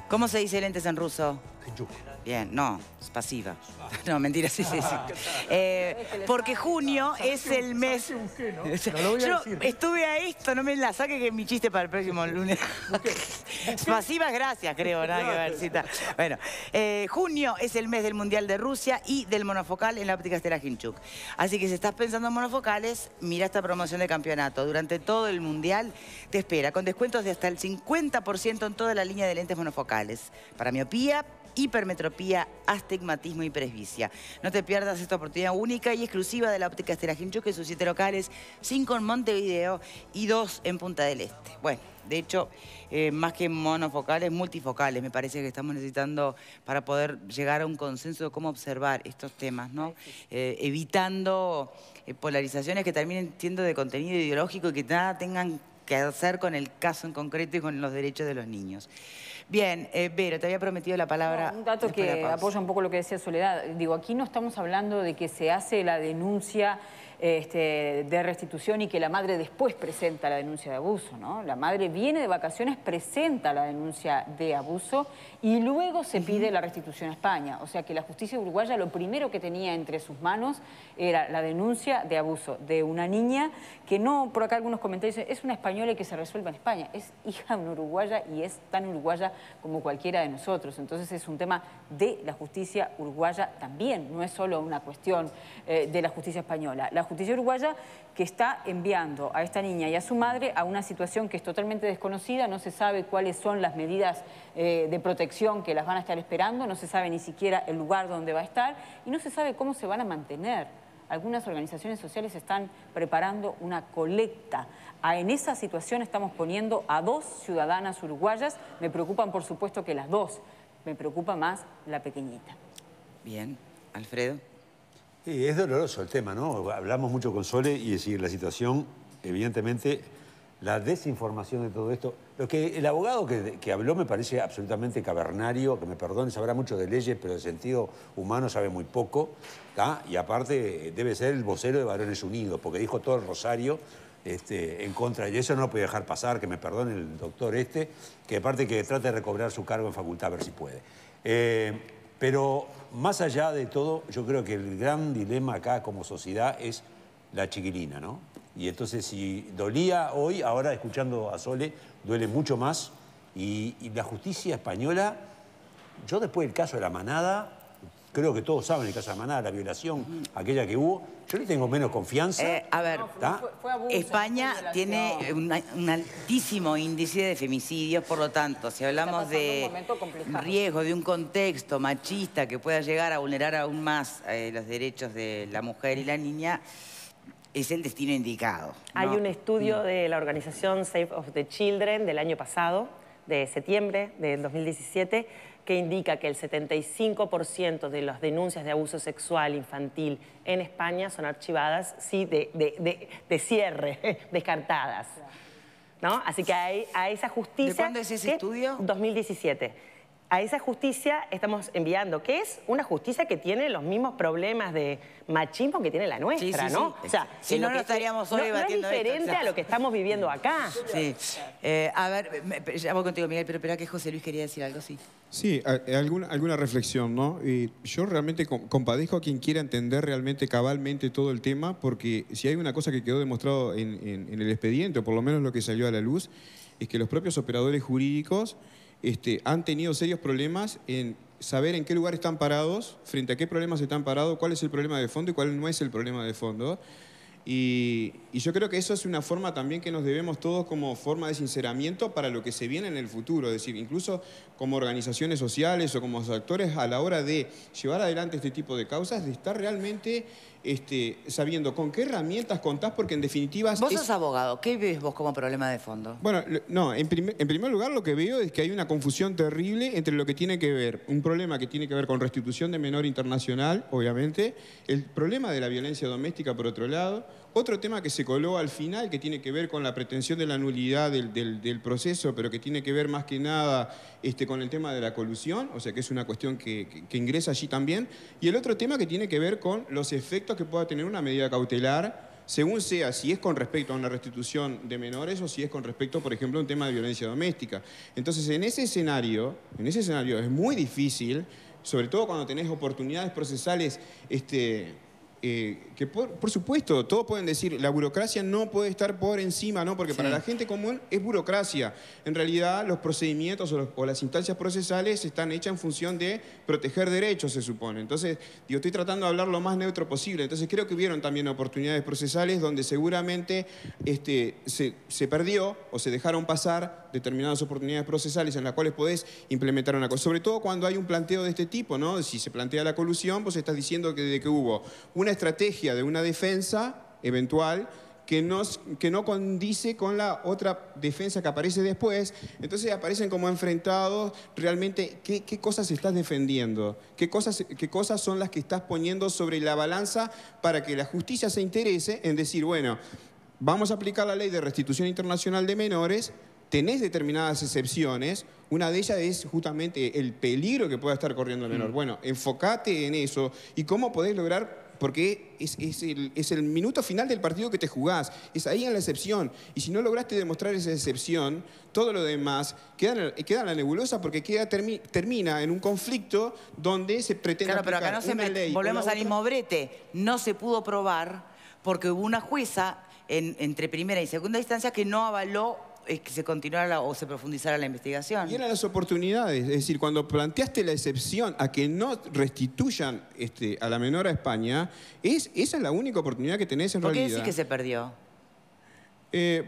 ¿Cómo se dice lentes en ruso? Hinchuk. Bien, no, es pasiva. No, mentira, sí. Porque junio es el mes... Yo estuve a esto, no me la saque, que es mi chiste para el próximo lunes. Pasivas, gracias, creo, nada que ver. Cita. Bueno, junio es el mes del Mundial de Rusia y del monofocal en la óptica Stella Hinchuk. Así que si estás pensando en monofocales, mira esta promoción de campeonato. Durante todo el Mundial te espera, con descuentos de hasta el 50% en toda la línea de lentes monofocales. Para miopía, hipermetropía, astigmatismo y presbicia. No te pierdas esta oportunidad única y exclusiva de la óptica Stella Hinchuk en sus 7 locales, 5 en Montevideo y 2 en Punta del Este. Bueno, de hecho, más que monofocales, multifocales, me parece que estamos necesitando para poder llegar a un consenso de cómo observar estos temas, ¿no? Evitando polarizaciones que terminen siendo de contenido ideológico y que nada tengan que hacer con el caso en concreto y con los derechos de los niños. Bien, Vero, te había prometido la palabra. Un dato que apoya un poco lo que decía Soledad. Digo, aquí no estamos hablando de que se hace la denuncia de restitución y que la madre después presenta la denuncia de abuso, ¿no? La madre viene de vacaciones, presenta la denuncia de abuso y luego se pide la restitución a España. O sea que la justicia uruguaya lo primero que tenía entre sus manos era la denuncia de abuso de una niña que no, por acá algunos comentarios dicen, es una española y que se resuelva en España. Es hija de una uruguaya y es tan uruguaya como cualquiera de nosotros. Entonces es un tema de la justicia uruguaya también, no es solo una cuestión de la justicia española. La justicia uruguaya que está enviando a esta niña y a su madre a una situación que es totalmente desconocida, no se sabe cuáles son las medidas de protección que las van a estar esperando, no se sabe ni siquiera el lugar donde va a estar y no se sabe cómo se van a mantener. Algunas organizaciones sociales están preparando una colecta. En esa situación estamos poniendo a 2 ciudadanas uruguayas. Me preocupan, por supuesto, que las 2. Me preocupa más la pequeñita. Bien. Alfredo. Sí, es doloroso el tema, ¿no? Hablamos mucho con Sole y decir, la situación, evidentemente, la desinformación de todo esto. Lo que el abogado que habló me parece absolutamente cavernario, que me perdone, sabrá mucho de leyes, pero de sentido humano sabe muy poco, ¿tá? Y aparte debe ser el vocero de Varones Unidos, porque dijo todo el rosario en contra, y eso no lo puede dejar pasar, que me perdone el doctor que aparte que trate de recobrar su cargo en facultad a ver si puede. Pero más allá de todo, yo creo que el gran dilema acá como sociedad es la chiquilina, ¿no? Y entonces si dolía hoy, ahora escuchando a Sole, duele mucho más. Y la justicia española, yo después del caso de la manada, creo que todos saben el caso de la manada, la violación, aquella que hubo, yo le tengo menos confianza. A ver, fue abuso, España tiene un altísimo índice de femicidios, por lo tanto, si hablamos de riesgo de un contexto machista que pueda llegar a vulnerar aún más los derechos de la mujer y la niña, es el destino indicado, ¿no? Hay un estudio de la organización Save of the Children del año pasado, de septiembre del 2017, que indica que el 75% de las denuncias de abuso sexual infantil en España son archivadas, sí, de cierre, descartadas, ¿no? Así que a esa justicia... ¿De cuándo es ese estudio? 2017. A esa justicia estamos enviando, que es una justicia que tiene los mismos problemas de machismo que tiene la nuestra, ¿no? Sí. O sea, si no, no estaríamos hoy debatiendo no es diferente esto, a lo que estamos viviendo acá. Sí. A ver, ya voy contigo, Miguel, pero espera que José Luis quería decir algo, sí. Sí, alguna reflexión, ¿no? Yo realmente compadezco a quien quiera entender realmente cabalmente todo el tema, porque si hay una cosa que quedó demostrado en el expediente, o por lo menos lo que salió a la luz, es que los propios operadores jurídicos han tenido serios problemas en saber en qué lugar están parados, frente a qué problemas están parados, cuál es el problema de fondo y cuál no es el problema de fondo. Y yo creo que eso es una forma también que nos debemos todos como forma de sinceramiento para lo que se viene en el futuro. Es decir, incluso como organizaciones sociales o como actores a la hora de llevar adelante este tipo de causas, de estar realmente sabiendo con qué herramientas contás, porque en definitiva... Vos sos abogado, ¿qué ves vos como problema de fondo? Bueno, no, en primer lugar lo que veo es que hay una confusión terrible entre lo que tiene que ver, un problema que tiene que ver con restitución de menor internacional, obviamente, el problema de la violencia doméstica por otro lado, otro tema que se coló al final, que tiene que ver con la pretensión de la nulidad del proceso, pero que tiene que ver más que nada con el tema de la colusión, o sea que es una cuestión que ingresa allí también, y el otro tema que tiene que ver con los efectos que pueda tener una medida cautelar según sea si es con respecto a una restitución de menores o si es con respecto, por ejemplo, a un tema de violencia doméstica. Entonces, en ese escenario es muy difícil, sobre todo cuando tenés oportunidades procesales que por supuesto, todos pueden decir, la burocracia no puede estar por encima, ¿no? Porque para la gente común es burocracia. En realidad, los procedimientos o las instancias procesales están hechas en función de proteger derechos, se supone. Entonces, estoy tratando de hablar lo más neutro posible. Entonces, creo que hubieron también oportunidades procesales donde seguramente se perdió o se dejaron pasar determinadas oportunidades procesales en las cuales podés implementar una cosa. Sobre todo cuando hay un planteo de este tipo, ¿no? Si se plantea la colusión, vos estás diciendo que hubo una estrategia de una defensa eventual que no condice con la otra defensa que aparece después. Entonces aparecen como enfrentados realmente qué cosas estás defendiendo, qué cosas son las que estás poniendo sobre la balanza para que la justicia se interese en decir, bueno, vamos a aplicar la ley de restitución internacional de menores, tenés determinadas excepciones, una de ellas es justamente el peligro que pueda estar corriendo el menor. Bueno, enfocate en eso y cómo podés lograr, porque es el minuto final del partido que te jugás, es ahí en la excepción. Y si no lograste demostrar esa excepción, todo lo demás queda en la nebulosa porque termina en un conflicto donde se pretende aplicar pero acá una ley. Volvemos al mismo brete. No se pudo probar porque hubo una jueza entre primera y segunda instancia que no avaló que se continuara o se profundizara la investigación. Y eran las oportunidades, es decir, cuando planteaste la excepción a que no restituyan a la menor a España, esa es la única oportunidad que tenés en realidad. ¿Por qué decís que se perdió?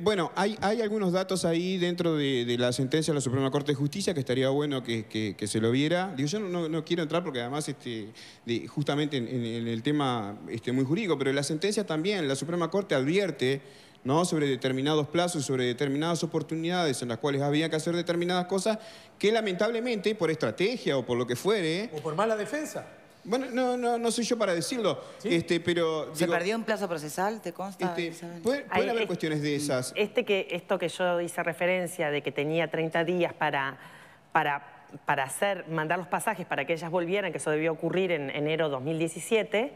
Bueno, hay algunos datos ahí dentro de la sentencia de la Suprema Corte de Justicia que estaría bueno que se lo viera. Digo, yo no quiero entrar porque además justamente en el tema muy jurídico, pero la sentencia también, la Suprema Corte advierte, ¿no?, sobre determinados plazos, sobre determinadas oportunidades en las cuales había que hacer determinadas cosas que lamentablemente, por estrategia o por lo que fuere... O por mala defensa. Bueno, no soy yo para decirlo, ¿sí? Pero... ¿Se perdió un plazo procesal? ¿Te consta? Pueden haber cuestiones de esas. Esto que yo hice referencia de que tenía 30 días para mandar los pasajes para que ellas volvieran, que eso debió ocurrir en enero 2017,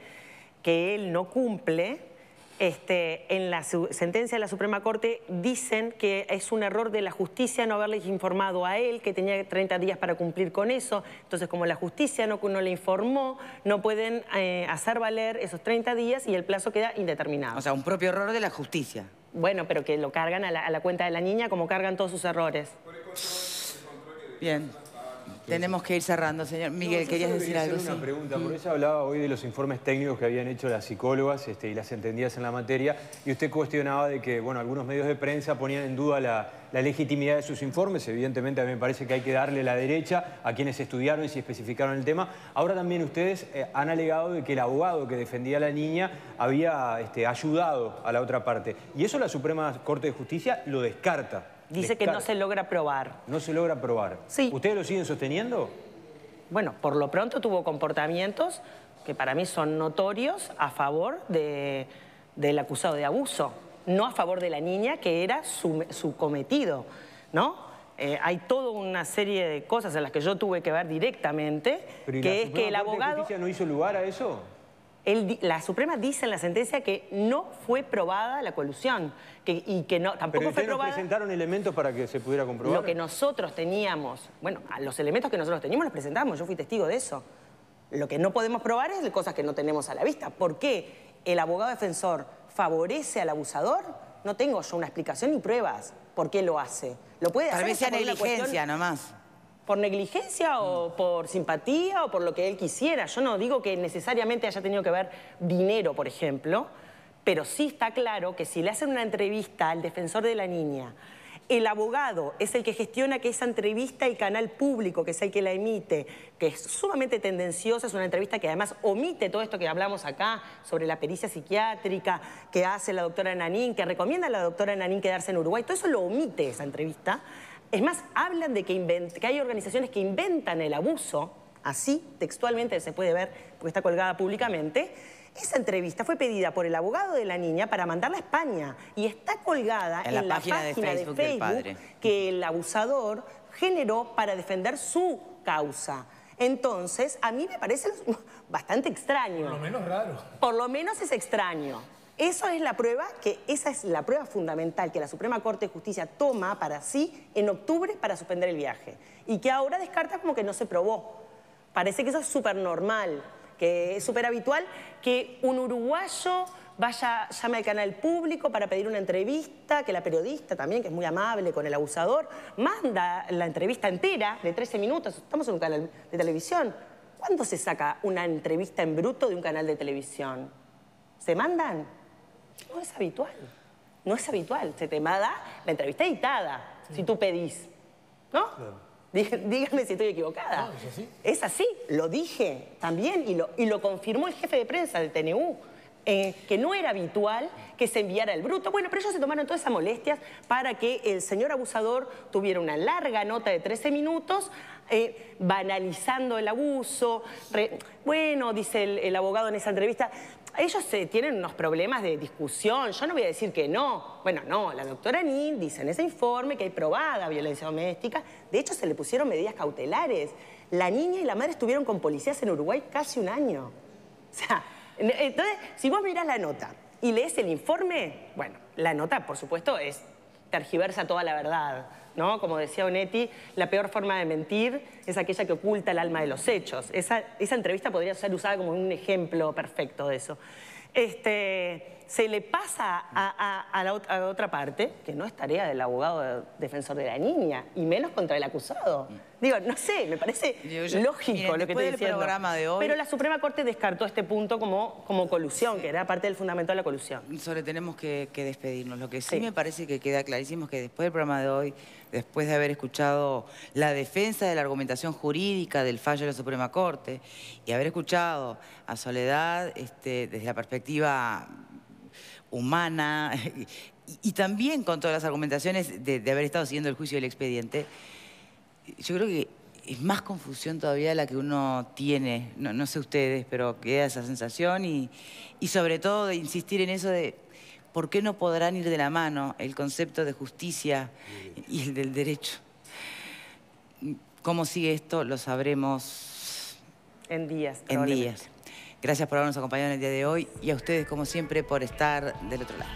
que él no cumple... en la sentencia de la Suprema Corte dicen que es un error de la justicia no haberles informado a él que tenía 30 días para cumplir con eso. Entonces, como la justicia no le informó, no pueden hacer valer esos 30 días y el plazo queda indeterminado. O sea, un propio error de la justicia. Bueno, pero que lo cargan a la cuenta de la niña como cargan todos sus errores. Bien. Tenemos que ir cerrando, señor. Miguel, querías decir algo. Una pregunta, por eso hablaba hoy de los informes técnicos que habían hecho las psicólogas y las entendidas en la materia, y usted cuestionaba de que, bueno, algunos medios de prensa ponían en duda la legitimidad de sus informes. Evidentemente, a mí me parece que hay que darle la derecha a quienes estudiaron y se especificaron el tema. Ahora también ustedes han alegado de que el abogado que defendía a la niña había ayudado a la otra parte. Y eso la Suprema Corte de Justicia lo descarta. Dice que no se logra probar. No se logra probar. Sí. ¿Ustedes lo siguen sosteniendo? Bueno, por lo pronto tuvo comportamientos que para mí son notorios a favor del acusado de abuso, no a favor de la niña, que era su cometido, ¿no? Hay toda una serie de cosas en las que yo tuve que ver directamente, que es que el abogado... ¿La Suprema Corte de Justicia no hizo lugar a eso? La Suprema dice en la sentencia que no fue probada la colusión y que tampoco fue probada... ¿Pero presentaron elementos para que se pudiera comprobar? Lo que nosotros teníamos, bueno, los elementos que nosotros teníamos los presentamos, yo fui testigo de eso. Lo que no podemos probar es cosas que no tenemos a la vista. ¿Por qué el abogado defensor favorece al abusador? No tengo yo una explicación ni pruebas. ¿Por qué lo hace? Lo puede hacer. Tal vez sea negligencia nomás. ¿Por negligencia o por simpatía o por lo que él quisiera? Yo no digo que necesariamente haya tenido que ver dinero, por ejemplo, pero sí está claro que si le hacen una entrevista al defensor de la niña, el abogado es el que gestiona que esa entrevista, el canal público, que es el que la emite, que es sumamente tendenciosa, es una entrevista que además omite todo esto que hablamos acá sobre la pericia psiquiátrica que hace la doctora Nanín, que recomienda a la doctora Nanín quedarse en Uruguay, todo eso lo omite esa entrevista. Es más, hablan de que hay organizaciones que inventan el abuso, así textualmente se puede ver porque está colgada públicamente. Esa entrevista fue pedida por el abogado de la niña para mandarla a España y está colgada en la página de Facebook del padre, que el abusador generó para defender su causa. Entonces, a mí me parece bastante extraño. Por lo menos raro. Por lo menos es extraño. Eso es la prueba, esa es la prueba fundamental que la Suprema Corte de Justicia toma para sí en octubre para suspender el viaje. Y que ahora descarta como que no se probó. Parece que eso es súper normal, que es súper habitual que un uruguayo llame al canal público para pedir una entrevista, que la periodista también, que es muy amable con el abusador, manda la entrevista entera de 13 minutos. Estamos en un canal de televisión. ¿Cuándo se saca una entrevista en bruto de un canal de televisión? ¿Se mandan? No es habitual. No es habitual. Se te manda la entrevista editada, si tú pedís. ¿No? Claro. Díganme si estoy equivocada. No, ¿es así? Es así. Lo dije también y lo confirmó el jefe de prensa del TNU. Que no era habitual que se enviara el bruto. Bueno, pero ellos se tomaron todas esas molestias para que el señor abusador tuviera una larga nota de 13 minutos banalizando el abuso. Bueno, dice el abogado en esa entrevista, ellos tienen unos problemas de discusión, yo no voy a decir que no. Bueno, no, la doctora Nin dice en ese informe que hay probada violencia doméstica. De hecho, se le pusieron medidas cautelares. La niña y la madre estuvieron con policías en Uruguay casi un año. O sea, entonces, si vos mirás la nota y lees el informe, bueno, la nota, por supuesto, tergiversa toda la verdad, ¿no? Como decía Onetti, la peor forma de mentir es aquella que oculta el alma de los hechos. Esa entrevista podría ser usada como un ejemplo perfecto de eso. Se le pasa a la otra parte, que no es tarea del abogado defensor de la niña, y menos contra el acusado. Digo, no sé, me parece lógico lo que estoy diciendo. Programa de hoy, pero la Suprema Corte descartó este punto como colusión, que era parte del fundamento de la colusión. Tenemos que despedirnos. Lo que sí me parece que queda clarísimo es que después del programa de hoy, después de haber escuchado la defensa de la argumentación jurídica del fallo de la Suprema Corte y haber escuchado a Soledad desde la perspectiva humana y también con todas las argumentaciones de haber estado siguiendo el juicio del expediente, yo creo que es más confusión todavía la que uno tiene, no sé ustedes, pero queda esa sensación y sobre todo de insistir en eso de por qué no podrán ir de la mano el concepto de justicia y el del derecho. ¿Cómo sigue esto? Lo sabremos en días. Gracias por habernos acompañado en el día de hoy y a ustedes, como siempre, por estar del otro lado.